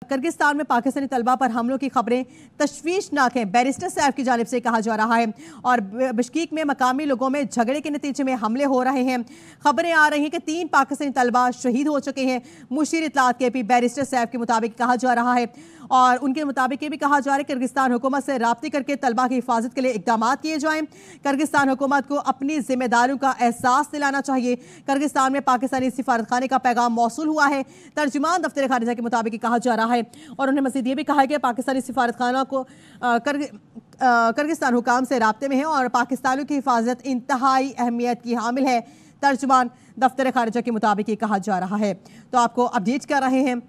Kyrgyzstan में पाकिस्तानी तलबा पर हमलों की खबरें तशवीशनाक हैं। बैरिस्टर सैफ की जानिब से कहा जा रहा है और बिश्कीक में मकामी लोगों में झगड़े के नतीजे में हमले हो रहे हैं। खबरें आ रही हैं कि 3 पाकिस्तानी तलबा शहीद हो चुके हैं। मुशीर इत्तलात के पी बैरिस्टर सैफ के मुताबिक कहा जा रहा है और उनके मुताबिक ये भी कहा जा रहा है कि किर्गिस्तान हुकूमत से राब्ते करके तलबा की हिफाजत के लिए इकदाम किए जाएं। किर्गिस्तान हुकूमत को अपनी जिम्मेदारियों का एहसास दिलाना चाहिए। किर्गिस्तान में पाकिस्तानी सिफारतखाने का पैगाम मौसूल हुआ है। तर्जुमान दफ्तर खारिजा के मुताबिक कहा जा रहा है और उन्होंने मज़ीद ये भी कहा है कि पाकिस्तानी सिफारतखाना को किर्गिस्तान हुकाम से राब्ते में है और पाकिस्तानियों की हिफाजत इंतहाई अहमियत की हामिल है। तर्जुमान दफ्तर खारिजा के मुताबिक ये कहा जा रहा है। तो आपको अपडेट कर रहे हैं।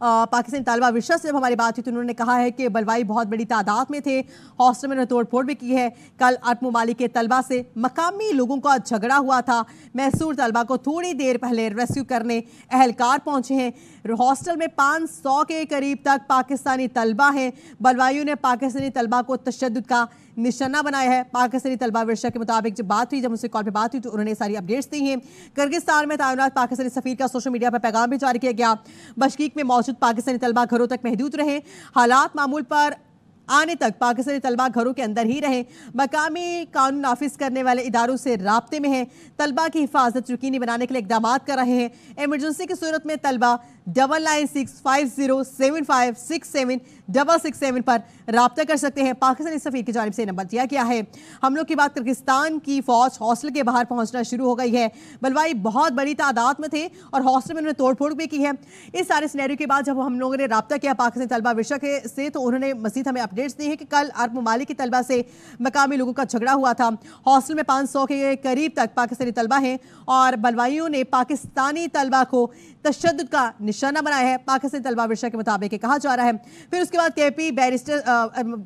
पाकिस्तानी तालिबा विशा से जब हमारी बात हुई तो उन्होंने कहा है कि बलवाई बहुत बड़ी तादाद में थे। हॉस्टल में तोड़ फोड़ भी की है। कल अरब ममालिक के तलबा से मकामी लोगों का झगड़ा हुआ था। महसूर तलबा को थोड़ी देर पहले रेस्क्यू करने अहलकार पहुंचे हैं। हॉस्टल में 500 के करीब तक पाकिस्तानी तलबा हैं। बलवाइयों ने पाकिस्तानी तलबा को तशद्दुद का निशाना बनाया है। पाकिस्तानी तलबा विरसा के मुताबिक जब बात हुई, जब मुझसे कॉल पे बात हुई तो उन्होंने सारी अपडेट्स दी हैं। किर्गिस्तान में तैनात पाकिस्तानी सफीर का सोशल मीडिया पर पैगाम भी जारी किया गया। बशकीक में मौजूद पाकिस्तानी तलबा घरों तक महदूद रहे। हालात मामूल पर आने तक पाकिस्तानी तलबा घरों के अंदर ही रहे। मकामी कानून नाफिज करने वाले इदारों से राब्ते में हैं। तलबा की हिफाजत यकीनी बनाने के लिए इकदाम कर रहे हैं। इमरजेंसी की सूरत में तलबा 99650767 पर राब्ता कर सकते हैं। पाकिस्तानी सफीर की जानिब से नंबर दिया गया है। हमलों के बाद किर्गिस्तान की फौज हॉस्टल के बाहर पहुंचना शुरू हो गई है। बलवाई बहुत बड़ी तादाद में थे और हॉस्टल में उन्होंने तोड़फोड़ भी की है। इस सारे सिनेरियो के बाद जब हम लोगों ने राब्ता किया पाकिस्तानी तलबा विशा से तो उन्होंने मजीद हमें अपडेट्स दी है कि कल अरब ममालिक की तलबा से मकामी लोगों का झगड़ा हुआ था। हॉस्टल में 500 के करीब तक पाकिस्तानी तलबा हैं और बलवाइयों ने पाकिस्तानी तलबा को तशद्दुद का निशाना बनाया है। पाकिस्तानी तलबा विरसा के मुताबिक कहा जा रहा है। फिर उसके बाद केपी बैरिस्टर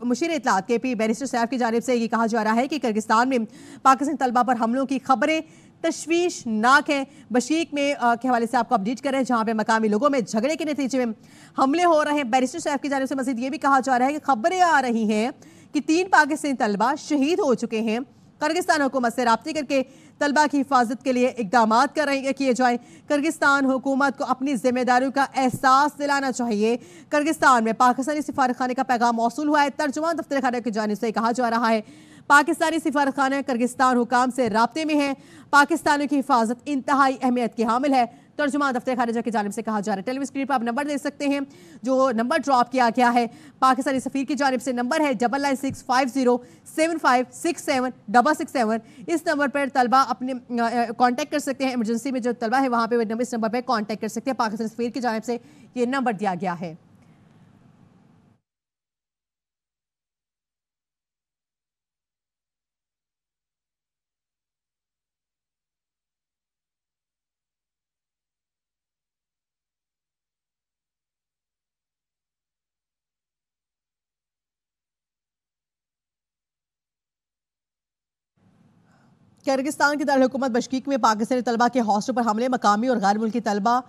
मुशीर इत्तलात केपी बैरिस्टर सैफ की जानिब से ये कहा जा रहा है कि किर्गिस्तान में पाकिस्तानी तलबा पर हमलों की खबरें तशवीशनाक हैं। बशीक में के हवाले से आपको अपडेट करें जहां पे मकामी लोगों में झगड़े के नतीजे में हमले हो रहे हैं। बैरिस्टर सैफ की जानिब से मजीद ये भी कहा जा रहा है कि खबरें आ रही हैं कि 3 पाकिस्तानी तलबा शहीद हो चुके हैं। किर्गिस्तान हुकूमत से राब्ते करके तलबा की हिफाजत के लिए इकदाम किए जाएं। किर्गिस्तान हुकूमत को अपनी जिम्मेदारियों का एहसास दिलाना चाहिए। किर्गिस्तान में पाकिस्तानी सिफारतखाने का पैगाम मौसूल हुआ है। तर्जुमान दफ्तर खाना की जानिब से कहा जा रहा है पाकिस्तानी सिफारतखाना किर्गिस्तान हुकाम से राब्ते में है। पाकिस्तानियों की हिफाजत इंतहाई अहमियत की हामिल है। तर्जुमा दफ्तर खारिजा की जानिब से कहा जा रहा है। टेलीविजन स्क्रीन पर आप नंबर देख सकते हैं जो नंबर ड्रॉप किया गया है पाकिस्तानी सफीर की जानिब से। नंबर है 9965075667। इस नंबर पर तलबा अपने कांटेक्ट कर सकते हैं। इमरजेंसी में जो तलबा है वहाँ पे इस नंबर पर कांटेक्ट कर सकते हैं। पाकिस्तानी सफीर की जानिब से ये नंबर दिया गया है। किर्गिस्तान की दारुल-हुकूमत बशकीक में पाकिस्तानी तलबा के हॉस्टल पर हमले, मकामी और गैर मुल्की तलबा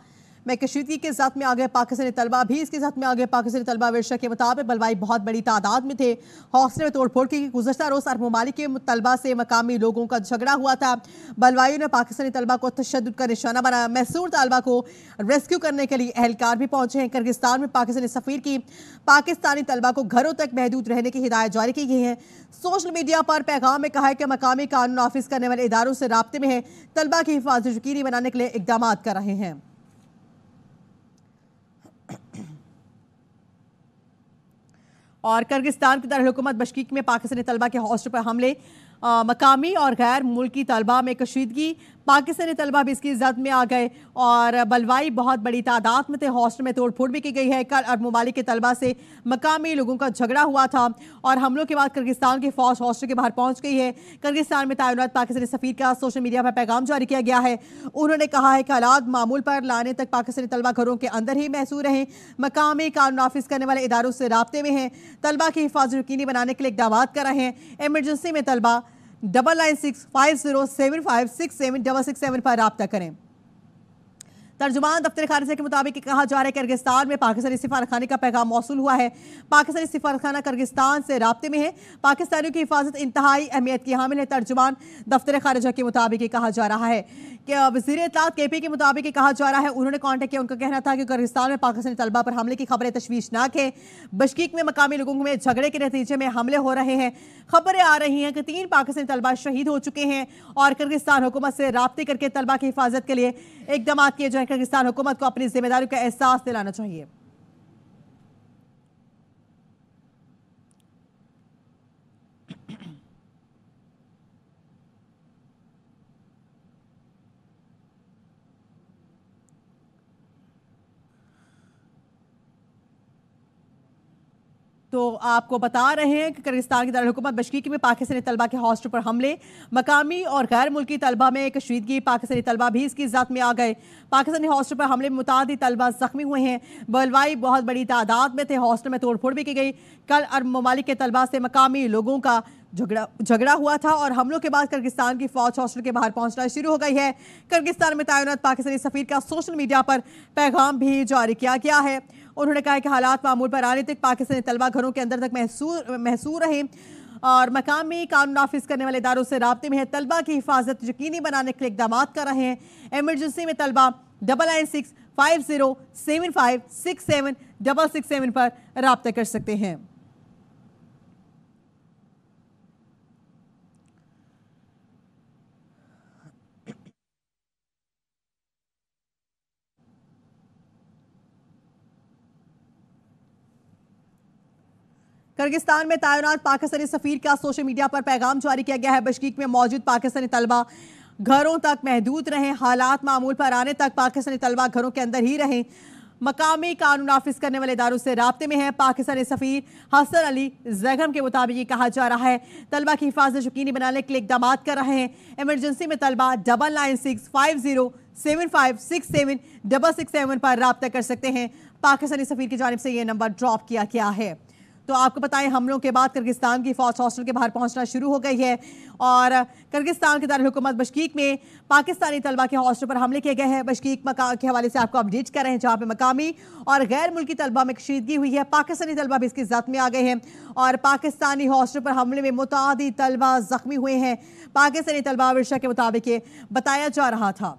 में कशीदगी के साथ में आ गए। पाकिस्तानी तलबा भी इसके साथ में आ गए। पाकिस्तानी तलबा विरसा के मुताबिक बलवाई बहुत बड़ी तादाद में थे। हॉस्टल में तोड़फोड़ की। गुज़श्ता रोज़ अरब ममालिक के तलबा से मकामी लोगों का झगड़ा हुआ था। बलवाइयों ने पाकिस्तानी तलबा को तशद्दुद का निशाना बनाया। महसूर तलबा को रेस्क्यू करने के लिए अहलकार भी पहुंचे हैं। किर्गिस्तान में पाकिस्तानी सफीर की पाकिस्तानी तलबा को घरों तक महदूद रहने की हिदायत जारी की गई है। सोशल मीडिया पर पैगाम में कहा है कि मकामी कानून नाफिज करने वाले इदारों से राब्ते में है। तलबा की हिफाजत यकीनी बनाने के लिए इकदाम कर रहे हैं। और किर्गिस्तान की दारुल-हुकूमत बशकीक में पाकिस्तानी तलबा के हॉस्टल पर हमले, मकामी और गैर मुल्की तलबा में कशीदगी। पाकिस्तानी तलबा भी इसकी जद में आ गए और बलवाई बहुत बड़ी तादाद में थे। हॉस्टल में तोड़फोड़ भी की गई है। कल अरब ममालिक के तलबा से मकामी लोगों का झगड़ा हुआ था और हमलों के बाद किर्गिस्तान की फौज हॉस्टल के बाहर पहुंच गई है। किर्गिस्तान में तैनात पाकिस्तानी सफीर का सोशल मीडिया पर पैगाम जारी किया गया है। उन्होंने कहा है कि हालात मामूल पर लाने तक पाकिस्तानी तलबा घरों के अंदर ही महसूर रहें। मकामी कानून नाफिज करने वाले इदारों से राब्ते में हैं। तलबा की हिफाजत यकीनी बनाने के लिए इकदाम कर रहे हैं। इमरजेंसी में तलबा 9965075667 पर राब्ता करें। तर्जुमान दफ्तर खारिजा के मुताबिक कहा जा रहा है किर्गिस्तान में पाकिस्तानी सिफारतखाने का पैगाम मौसूल हुआ है। पाकिस्तानी सिफारतखाना किर्गिस्तान से राब्ते में है। पाकिस्तानियों की हिफाजत इंतहाई अहमियत की हामिल है। तर्जुमान दफ्तर खारिजा के मुताबिक कहा जा रहा है कि वज़ीर इत्तलात KP के मुताबिक कहा जा रहा है उन्होंने कॉन्टेक्ट किया। उनका कहना था कि किर्गिस्तान में पाकिस्तानी तलबा पर हमले की खबरें तशवीशनाक है। बशकीक में मकामी लोगों में झगड़े के नतीजे में हमले हो रहे हैं। खबरें आ रही हैं कि 3 पाकिस्तानी तलबा शहीद हो चुके हैं और किर्गिस्तान हुकूमत से राब्ते करके तलबा की हिफाजत के लिए इकदाम किए जाए। किर्गिस्तान हुकूमत को अपनी जिम्मेदारी का एहसास दिलाना चाहिए। तो आपको बता रहे हैं कि किर्गिस्तान की दारुल-हुकूमत बशकीक में पाकिस्तानी तलबा के हॉस्टल पर हमले, मकामी और गैर मुल्की तलबा में कशीदगी। पाकिस्तानी तलबा भी इसकी ज़द में आ गए। पाकिस्तानी हॉस्टल पर हमले में मुतादी तलबा जख्मी हुए हैं। बलवाई बहुत बड़ी तादाद में थे। हॉस्टल में तोड़फोड़ भी की गई। कल अरब ममालिक के तलबा से मकामी लोगों का झगड़ा हुआ था और हमलों के बाद किर्गिस्तान की फौज हॉस्टल के बाहर पहुंचना शुरू हो गई है। किर्गिस्तान में तैनात पाकिस्तानी सफीर का सोशल मीडिया पर पैगाम भी जारी किया गया है। उन्होंने कहा कि हालात मामूल पर आने तक पाकिस्तानी तलबा घरों के अंदर तक महसूर रहे और मकामी कानून नाफिज करने वाले इदारों से राब्ते में है। तलबा की हिफाजत यकीनी बनाने के लिए इकदाम कर रहे हैं। एमरजेंसी में तलबा 9965076767 पर राब्ता कर सकते हैं। किर्गिस्तान में तैनात पाकिस्तानी सफीर का सोशल मीडिया पर पैगाम जारी किया गया है। बशकीक में मौजूद पाकिस्तानी तलबा घरों तक महदूद रहें। हालात मामूल पर आने तक पाकिस्तानी तलबा घरों के अंदर ही रहें। मकामी कानून नाफिज करने वाले इदारों से राब्ते में है। पाकिस्तानी सफीर हसन अली जैगम के मुताबिक कहा जा रहा है तलबा की हिफाजत यकीनी बनाने के लिए इकदाम कर रहे हैं। एमरजेंसी में तलबा 9965076767 पर राब्ता कर सकते हैं। पाकिस्तानी सफीर की जानिब से यह नंबर ड्रॉप किया गया है। तो आपको बताएं हमलों के बाद किर्गिस्तान की फौज हॉस्टल के बाहर पहुंचना शुरू हो गई है और किर्गिस्तान की दारुल-हुकूमत बशकीक में पाकिस्तानी तलबा के हॉस्टल पर हमले किए गए हैं। बशकीक के हवाले से आपको अपडेट कर रहे हैं जहां पे मकामी और गैर मुल्की तलबा में कशीदगी हुई है। पाकिस्तानी तलबा भी इसकी जद में आ गए हैं और पाकिस्तानी हॉस्टल पर हमले में मुतादी तलबा जख्मी हुए हैं। पाकिस्तानी तलबा वर्षा के मुताबिक बताया जा रहा था।